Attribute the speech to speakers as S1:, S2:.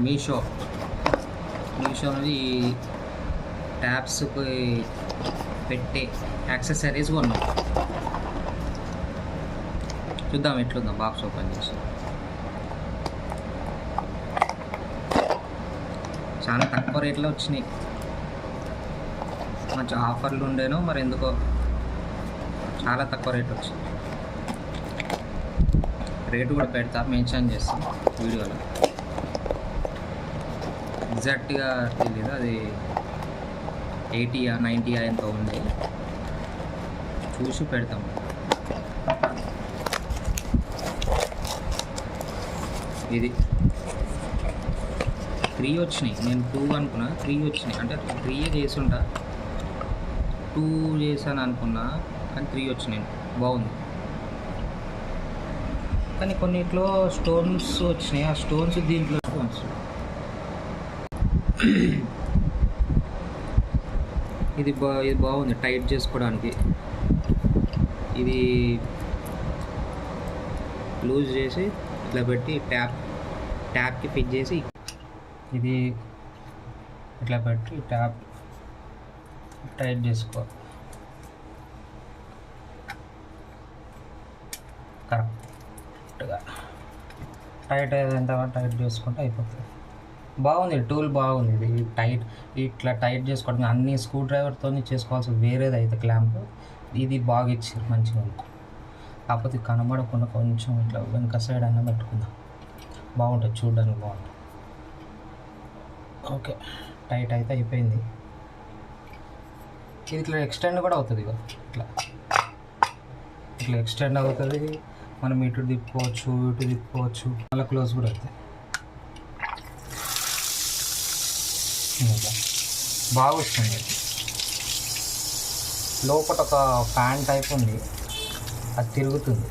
S1: మీషో అనేది ట్యాబ్స్కి పెట్టే యాక్సెసరీస్ కొన్నాం. చూద్దాం ఎట్లుందాం బాక్స్ ఓపెన్ చేసి. చాలా తక్కువ రేట్లో వచ్చినాయి. మంచి ఆఫర్లు ఉండేనో మరి ఎందుకో చాలా తక్కువ రేట్ వచ్చింది. రేటు కూడా పెడతా, మెన్షన్ చేస్తాం వీడియోలో. ఎగ్జాక్ట్గా తెలీదు అది 80 90 ఎంతో ఉంది, చూసి పెడతాం. ఇది 3 వచ్చినాయి, నేను 2 అనుకున్నా, 3 వచ్చినాయి. అంటే 3 చేసుంటా, 2 చేశాను అనుకున్నా కానీ 3 వచ్చినాయి. బాగుంది. కానీ కొన్నిట్లో స్టోన్స్ వచ్చినాయి. ఆ స్టోన్స్ దీంట్లో స్టోన్స్ ఇది బాగుంది టైట్ చేసుకోవడానికి. ఇది లూజ్ చేసి ఇట్లా పెట్టి ట్యాప్కి ఫిట్ చేసి ఇది ఇట్లా పెట్టి ట్యాప్ టైట్ చేసుకో. కరెక్ట్గా టైట్ అయ్యేంత టైట్ చేసుకుంటే అయిపోతుంది. బాగుంది, టూల్ బాగుంది. ఇది టైట్ ఇట్లా టైట్ చేసుకోవడం అన్ని స్క్రూ డ్రైవర్తో చేసుకోవాల్సి వేరేది అయితే క్లాంప్. ఇది బాగా ఇచ్చారు, మంచిగా ఉంది. కాకపోతే కనబడకుండా కొంచెం ఇట్లా వెనక సైడ్ అన్న పెట్టుకుందాం, బాగుంటుంది, చూడడానికి బాగుంటుంది. ఓకే, టైట్ అయితే అయిపోయింది. ఇది ఇట్లా ఎక్స్టెండ్ కూడా అవుతుంది. ఇట్లా ఎక్స్టెండ్ అవుతుంది. మనం ఇటు తిప్పుకోవచ్చు, ఇటు తిప్పుకోవచ్చు. మళ్ళీ క్లోజ్ కూడా అవుతుంది. బాగా వస్తుంది. లోపల ఒక ఫ్యాన్ టైప్ ఉంది, అది తిరుగుతుంది.